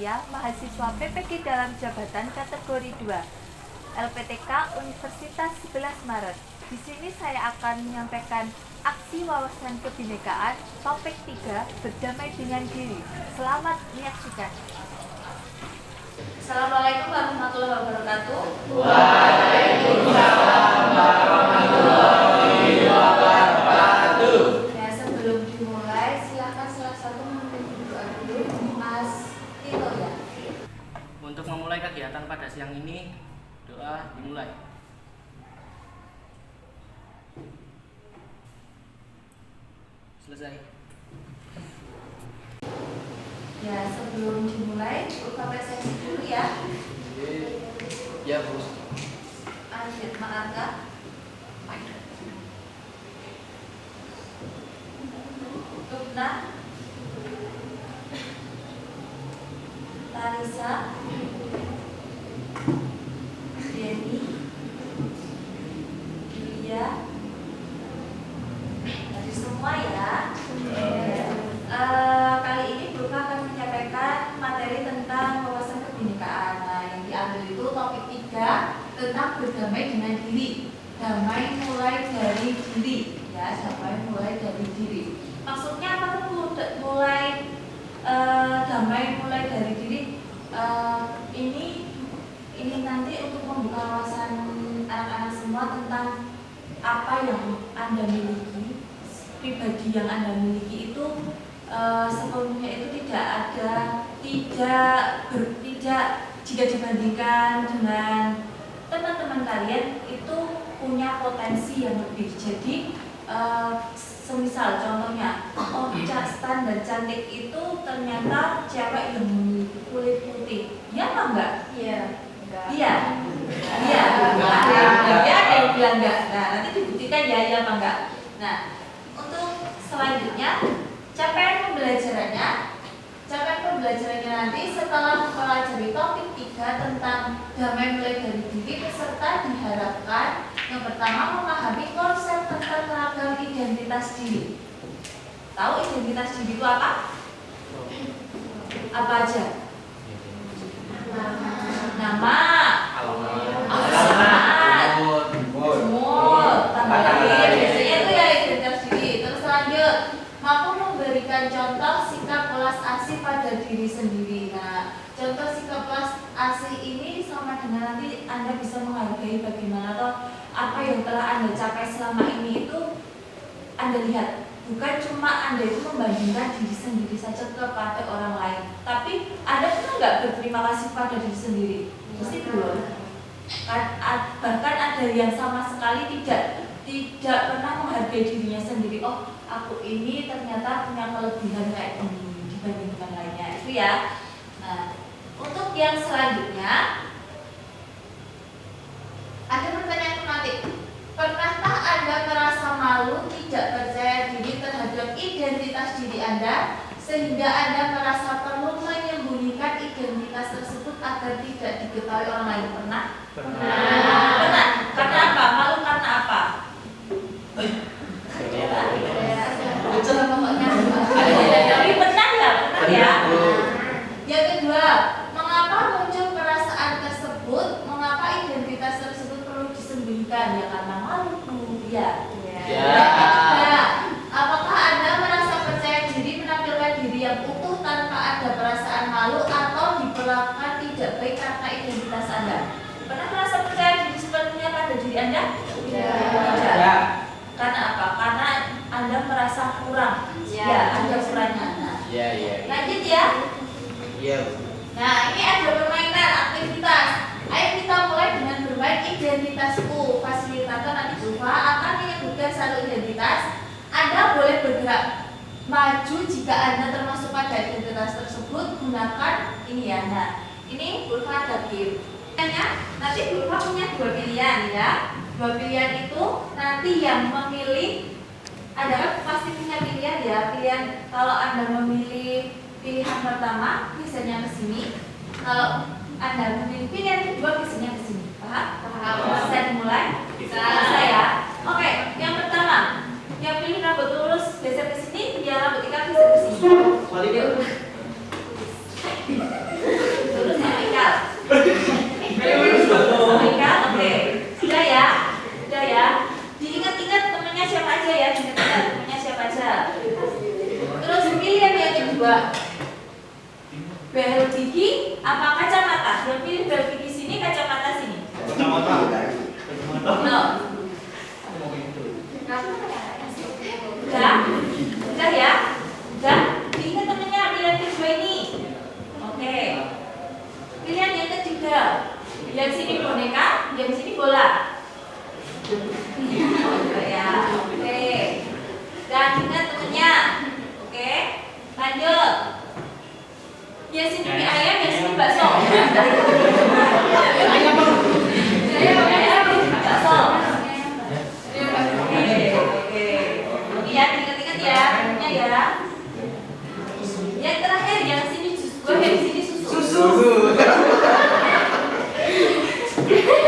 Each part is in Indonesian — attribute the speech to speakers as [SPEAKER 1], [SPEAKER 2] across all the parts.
[SPEAKER 1] saya, mahasiswa PPG dalam jabatan kategori 2, LPTK Universitas 11 Maret. Di sini saya akan menyampaikan aksi wawasan kebinekaan topik 3, berdamai dengan diri. Selamat menyaksikan. Assalamualaikum warahmatullahi wabarakatuh.
[SPEAKER 2] Waalaikumsalam warahmatullahi wabarakatuh.
[SPEAKER 1] Ya, sebelum dimulai, silakan salah satu memimpin doa dulu, Mas Tito ya.
[SPEAKER 2] Untuk memulai kegiatan pada siang ini, doa dimulai. Selesai.
[SPEAKER 1] Ya, sebelum dimulai, buka presentasi dulu ya.
[SPEAKER 2] Ya, Bos.
[SPEAKER 1] Anjir, Ma'arka. Lubna. Larissa. Denny. Julia. Dari semua ya. Kali ini Burka akan menyampaikan materi tentang wawasan kebinekaan. Nah, yang diambil itu topik 3 tentang berdamai dengan diri. Damai mulai dari diri, ya, damai mulai dari diri. Maksudnya apa tuh mulai damai mulai dari diri? Ini nanti untuk membuka wawasan anak-anak semua tentang apa yang Anda miliki, pribadi yang Anda miliki itu sepenuhnya itu tidak jika dibandingkan dengan teman-teman kalian itu punya potensi yang lebih. Jadi semisal contohnya, Stan dan Cantik itu ternyata cewek yang memiliki kulit putih. Iya apa enggak? Iya. Iya. Iya. Ada yang bilang enggak. Nah, nanti dibuktikan ya, iya apa enggak. Nah, untuk selanjutnya capaian pembelajarannya nanti setelah mempelajari topik 3 tentang damai mulai dari diri, peserta diharapkan yang pertama memahami konsep tentang ragam identitas diri. Tahu identitas diri itu apa? Apa aja? Nama, alamat, umur, tanggal lahir, biasanya itu ya identitas diri. Terus lanjut, mampu memberikan contoh sikap welas asih pada diri sendiri. Nah, contoh sikap welas asih ini sama dengan nanti Anda bisa menghargai bagaimana atau apa yang telah Anda capai selama ini itu Anda lihat. Bukan cuma Anda itu membandingkan diri sendiri saja kepada orang lain, tapi Anda pernah nggak berterima kasih pada diri sendiri? Mesti belum. Bahkan ada yang sama sekali tidak pernah menghargai dirinya sendiri. Oh, aku ini ternyata punya kelebihan kayak gini dibandingkan lainnya. Itu ya. Nah, untuk yang selanjutnya ada pertanyaan tematik. Pernahkah Anda merasa malu, tidak percaya diri terhadap identitas diri Anda sehingga Anda merasa perlu menyembunyikan identitas tersebut agar tidak diketahui orang lain? Pernah? Pernah. Karena apa? Malu karena apa? Coba pokoknya. Tapi pernah ya? Pernah ya? Yang kedua, mengapa muncul perasaan tersebut? Mengapa identitas tersebut perlu disembunyikan? Ya karena malu. Ya. Yang ketiga, apakah Anda merasa percaya diri menampilkan diri yang utuh tanpa ada perasaan malu atau diperlakukan tidak baik karena identitas Anda? Pernah merasa percaya diri sepenuhnya pada diri Anda? Tidak. Karena apa? Karena Anda merasa kurang. Ya, ada kurangnya. Lanjut ya. Nah, ini ada permainan aktivitas. Ayo kita mulai dengan bermain identitasku. Fasilitator nanti Zulfa akan menyebutkan satu identitas. Anda boleh bergerak maju jika Anda termasuk pada identitas tersebut. Gunakan ini ya. Nah, ini Zulfa ada game. Nanti Zulfa punya 2 pilihan ya. 2 pilihan itu nanti yang memilih, Anda kan pasti punya pilihan ya. Pilihan kalau Anda memilih pilihan pertama biasanya ke sini. Kalau Anda memilih pilihan kedua biasanya ke sini. Paham? Bisa dimulai? Bisa ya. Oke, yang pertama, yang pilih rambut lurus geser ke sini, yang rambut ikat geser ke sini. Yang sini boneka, yang sini bola. Ya, oke. Dan ingat temennya. Oke, lanjut. Yang sini mie ayam, yang sini bakso. Ayam bakso. Oke. Ya, ingat-ingat ya, temennya ya. Yang terakhir, yang sini jus buah, yang sini susu.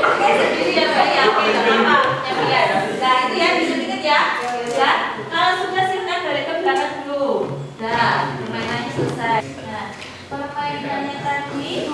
[SPEAKER 1] Oke, sendiri ya Mbak ya. Oke, nggak apa-apa. Ya, biar. Nah, itu ya bisa ingat ya. Ya. Kalau sudah silakan balik ke belakang dulu. Nah, permainannya selesai. Nah, permainannya tadi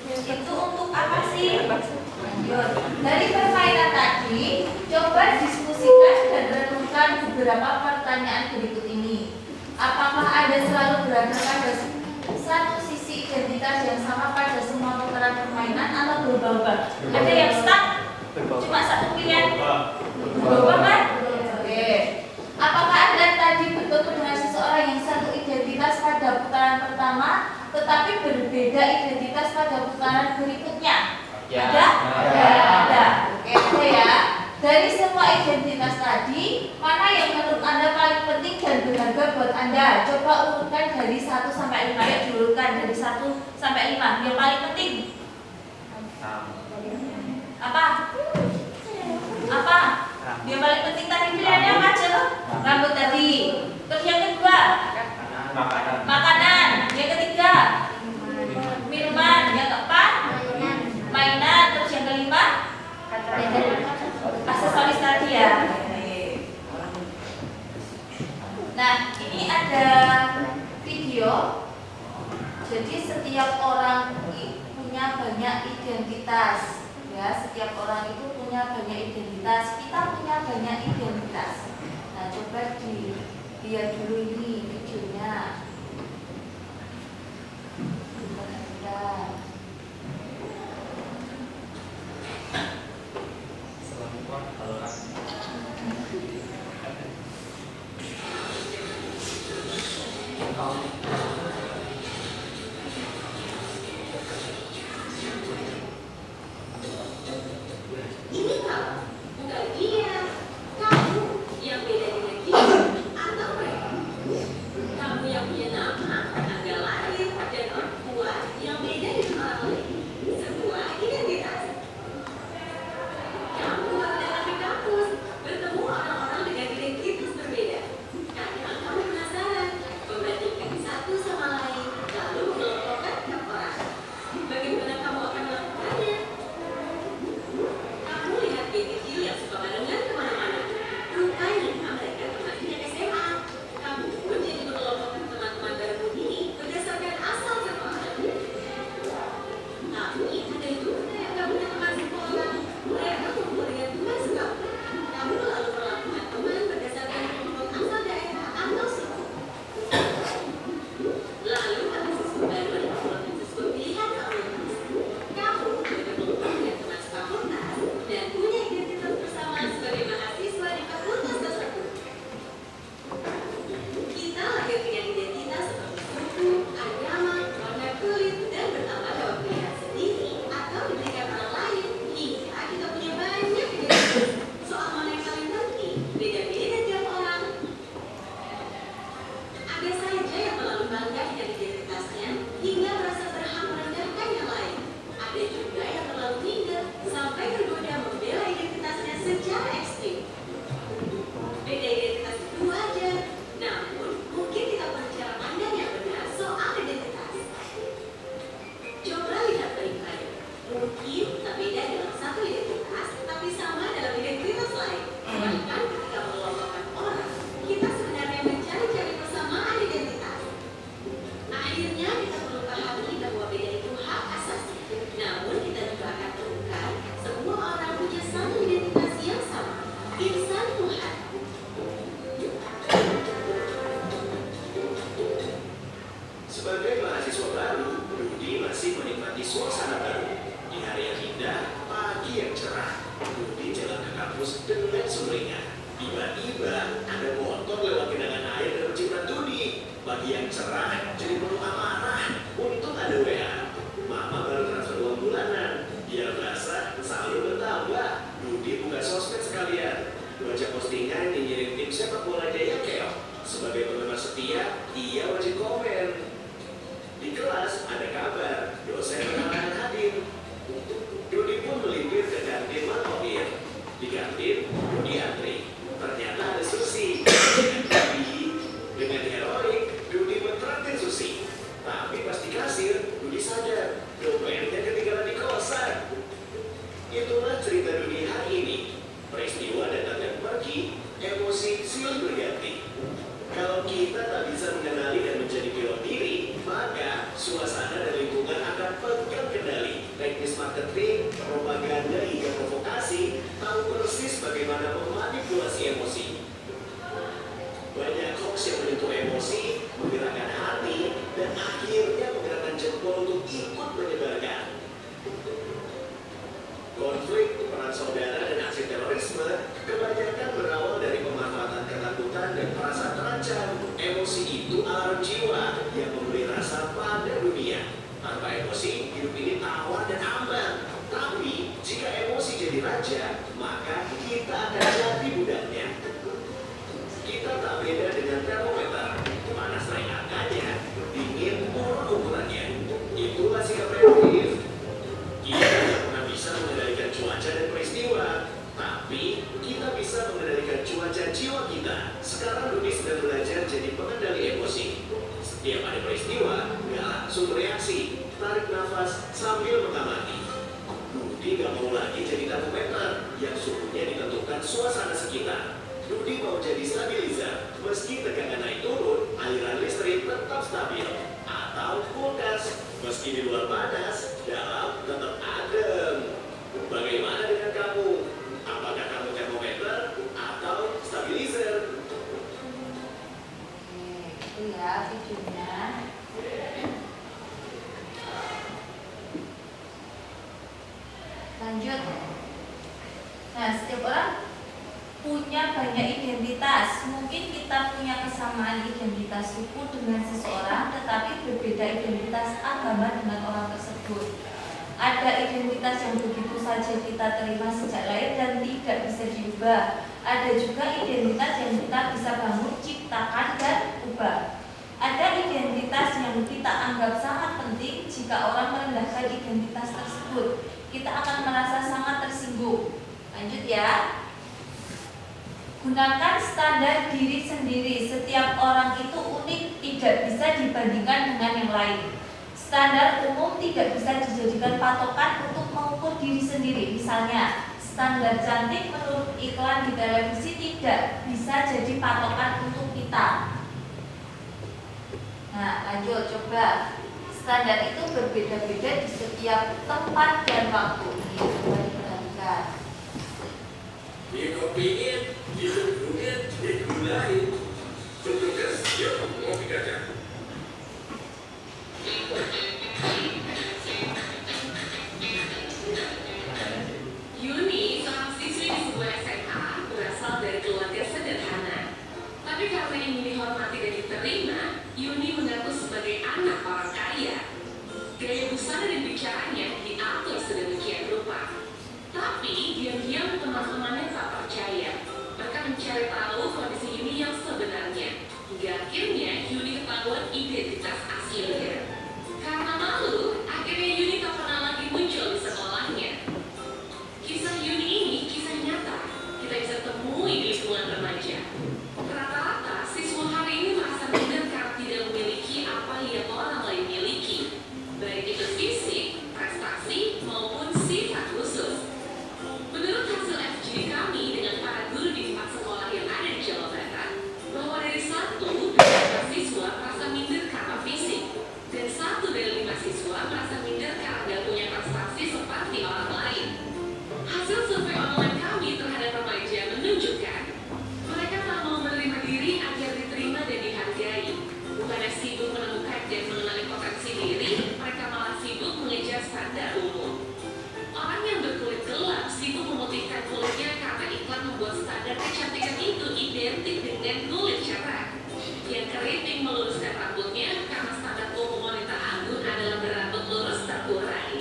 [SPEAKER 1] itu untuk apa sih? Lanjut. Dari permainan tadi, coba diskusikan dan renungkan beberapa pertanyaan berikut ini. Apakah ada selalu berada pada satu sisi identitas yang sama pada semua putaran permainan atau berubah-ubah? Ada yang stuck? Cuma satu pilihan? Berubah kan? Oke. Apakah Anda tadi bertemu dengan seseorang yang satu identitas pada putaran pertama, tetapi berbeda identitas pada putaran berikutnya?
[SPEAKER 2] Ya.
[SPEAKER 1] Ada? Ada. Oke, ada ya. Dari semua identitas tadi, mana yang menurut Anda paling penting dan berharga buat Anda? Coba urutkan dari 1 sampai 5. Ya, diurutkan dari 1 sampai 5. Yang paling penting apa? Apa? Yang paling penting tadi pilihannya apa aja? Rambut tadi. Terus yang kedua? Makanan. Yang ketiga? Minuman. Yang keempat? Mainan. Terus yang kelima? Aksesoris tadi ya. Nah, ini ada video. Jadi setiap orang punya banyak identitas. Ya, setiap orang itu punya banyak identitas. Kita punya banyak identitas. Nah, coba dilihat dulu ini videonya. Bentar.
[SPEAKER 3] Cerah, jadi perlu ada WA. Mama baru transfer uang bulanan. Biar berasa marketing, propaganda hingga provokasi, tahu persis bagaimana memanipulasi emosi. Banyak hoax yang menyentuh emosi, menggerakkan hati, dan akhirnya menggerakkan jempol untuk ikut menyebarkan. Konflik, perang saudara, dan aksi terorisme kebanyakan berawal dari pemanfaatan ketakutan dan perasaan terancam. Emosi itu alarm jiwa yang memberi rasa pada dunia. Tanpa emosi, hidup ini tawar dan ambang. Tapi, jika emosi jadi raja, maka kita akan jadi budaknya. Kita tak beda dengan termometer. Panas naik angkanya, dingin turun ukurannya. Itulah sikap reaktif. Kita tidak pernah bisa mengendalikan cuaca dan peristiwa, tapi kita bisa mengendalikan cuaca jiwa kita. Sekarang Dudi sedang belajar jadi pengendali emosi. Setiap ada peristiwa, nggak langsung bereaksi. Tarik nafas sambil mengamati. Dudi nggak mau lagi jadi termometer yang suhunya ditentukan suasana sekitar. Dudi mau jadi stabilizer. Meski tegangan naik turun, aliran listrik tetap stabil. Atau kulkas, meski di luar panas, dalam tetap adem. Bagaimana dengan kamu? Apakah kamu termometer atau stabilizer?
[SPEAKER 1] Itu ya videonya. Lanjut. Nah, setiap orang punya banyak identitas. Mungkin kita punya kesamaan identitas suku dengan seseorang, tetapi berbeda identitas agama dengan orang tersebut. Ada identitas yang begitu saja kita terima sejak lahir dan tidak bisa diubah. Ada juga identitas yang kita bisa bangun, ciptakan, dan ubah. Ada identitas yang kita anggap sangat penting. Jika orang merendahkan identitas tersebut, kita akan merasa sangat tersinggung. Lanjut ya. Gunakan standar diri sendiri. Setiap orang itu unik, tidak bisa dibandingkan dengan yang lain. Standar umum tidak bisa dijadikan patokan untuk mengukur diri sendiri. Misalnya, standar cantik menurut iklan di televisi tidak bisa jadi patokan untuk kita. Nah, lanjut, coba. Standar itu berbeda-beda di setiap tempat dan waktu. Ini coba diperhatikan.
[SPEAKER 3] Dikopiin, dituduhin, digulain. Tugas, yuk, ngopi gajah.
[SPEAKER 4] Yuni, seorang siswi di sebuah SMA, berasal dari keluarga sederhana. Tapi karena ingin dihormati dan diterima, Yuni mengaku sebagai anak orang kaya. Gaya busana dan bicaranya diatur sedemikian rupa. Tapi diam-diam teman-temannya tak percaya. Mereka mencari tahu kondisi Yuni yang sebenarnya. Hingga akhirnya Yuni ketahuan identitas aslinya. Karena malu, akhirnya Yuni tak pernah lagi muncul di sekolahnya. Kisah Yuni ini kisah nyata. Kita bisa temui di lingkungan remaja. Rata-rata siswa hari ini merasa minder karena tidak memiliki apa yang orang lain miliki, baik itu fisik, prestasi, maupun sifat khusus. Menurut hasil FGD kami dengan para guru di 4 sekolah yang ada di Jawa Barat, bahwa dari 1 dari 5 siswa merasa minder karena fisik, dan 1 dari 5 siswa merasa minder karena tidak punya prestasi seperti orang lain. Hasil survei online kami terhadap remaja menunjukkan mereka tak mau menerima diri agar diterima dan dihargai. Bukannya sibuk menemukan dan mengenali potensi diri, mereka malah sibuk mengejar standar umum. Orang yang berkulit gelap sibuk memutihkan kulitnya karena iklan membuat standar kecantikan itu identik dengan kulit cerah. Yang keriting meluruskan rambutnya karena standar umum wanita anggun adalah berambut lurus terurai.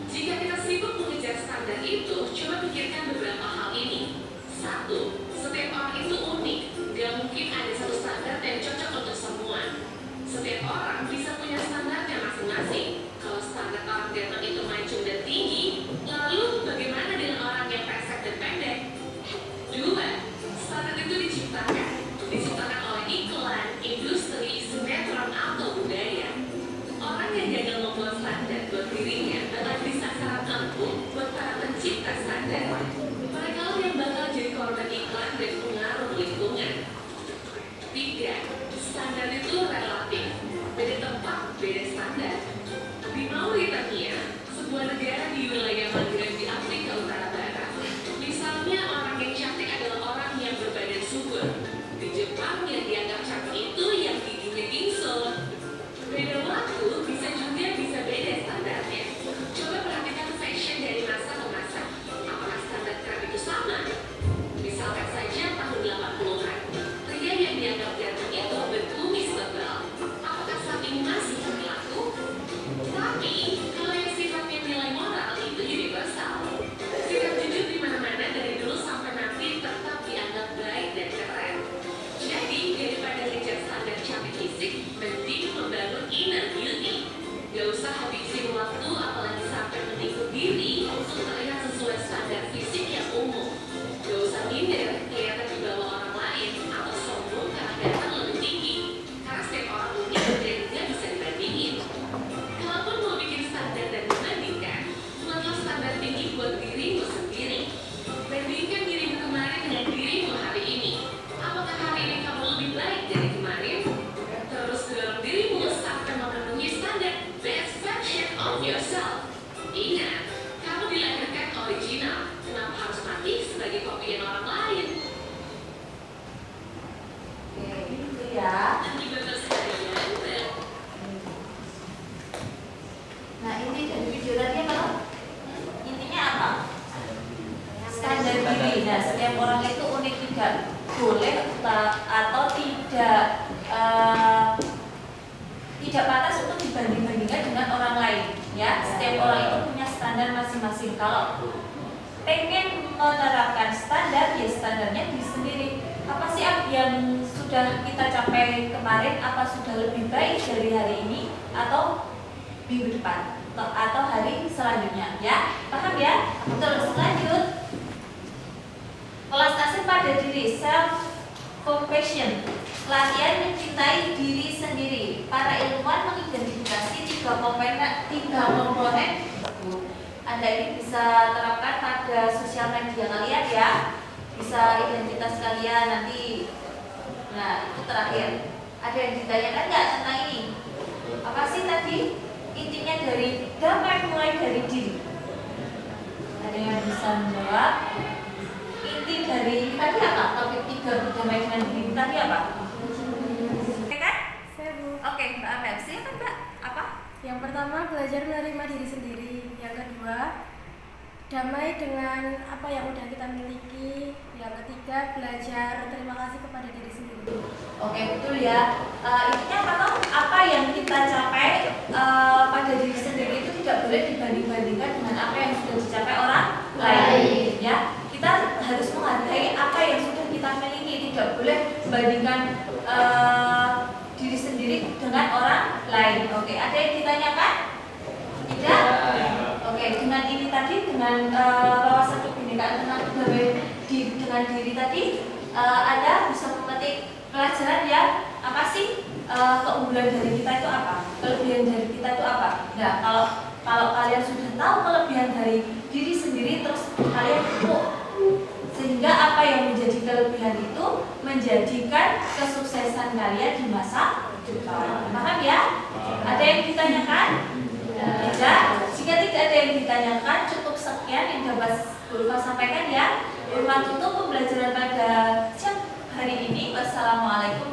[SPEAKER 4] Jika kita sibuk mengejar standar itu, coba pikirkan beberapa hal ini. 1. Setiap orang itu unik. Gak mungkin ada satu standar yang cocok untuk semua. Setiap orang bisa punya standarnya masing-masing. Kalau standar orang ganteng itu mancung dan tinggi, lalu bagaimana dengan orang yang pesek dan pendek? 2. Standar itu diciptakan oleh iklan, industri, sinetron, atau budaya. Orang yang gagal membuat standar buat dirinya bakal jadi sasaran empuk buat para pencipta standar. Mereka yang bakal jadi korban iklan
[SPEAKER 1] diri. Nah, setiap orang itu unik, tidak boleh atau tidak pantas untuk dibanding-bandingkan dengan orang lain. Ya, setiap orang itu punya standar masing-masing. Kalau pengen menerapkan standar, ya standarnya diri sendiri. Apa sih yang sudah kita capai kemarin? Apa sudah lebih baik dari hari ini atau minggu depan atau hari selanjutnya? Ya, paham ya? Terus lanjut. Kelas asing pada diri, self compassion, latihan mencintai diri sendiri. Para ilmuwan mengidentifikasi tiga komponen. Anda ini bisa terapkan pada sosial media kalian ya, bisa identitas kalian nanti. Nah, itu terakhir. Ada yang ditanyakan nggak tentang ini? Apa sih tadi intinya dari damai mulai dari diri? Ada yang bisa menjawab? Inti dari tadi apa? Topik 3 berdamai dengan diri tadi apa? Oke kan?
[SPEAKER 5] Saya Bu.
[SPEAKER 1] Oke, Mbak Amel, silakan Mbak. Apa?
[SPEAKER 5] Yang pertama belajar menerima diri sendiri. Yang kedua damai dengan apa yang udah kita miliki. Yang ketiga belajar terima kasih kepada diri sendiri.
[SPEAKER 1] Oke, betul ya. Intinya apa yang kita capai pada diri sendiri itu tidak boleh dibanding-bandingkan dengan apa yang sudah dicapai orang lain. Ya, kita harus menghargai apa yang sudah kita miliki. Tidak boleh membandingkan diri sendiri dengan orang lain. Oke, ada yang ditanyakan? Tidak? Oke, dengan ini tadi, dengan wawasan kebinekaan tentang dengan diri tadi, Anda bisa memetik pelajaran ya. Apa sih keunggulan dari kita itu apa? Kelebihan dari kita itu apa? Nah, kalau kalian sudah tahu kelebihan dari diri sendiri, terus kalian pupuk, sehingga apa yang menjadi kelebihan itu menjadikan kesuksesan kalian di masa depan. Paham ya? Ada yang ditanyakan? Tidak. Jika tidak ada yang ditanyakan, cukup sekian yang dapat Bu Ulfa sampaikan ya. Ulfa tutup pembelajaran pada siang hari ini. Wassalamualaikum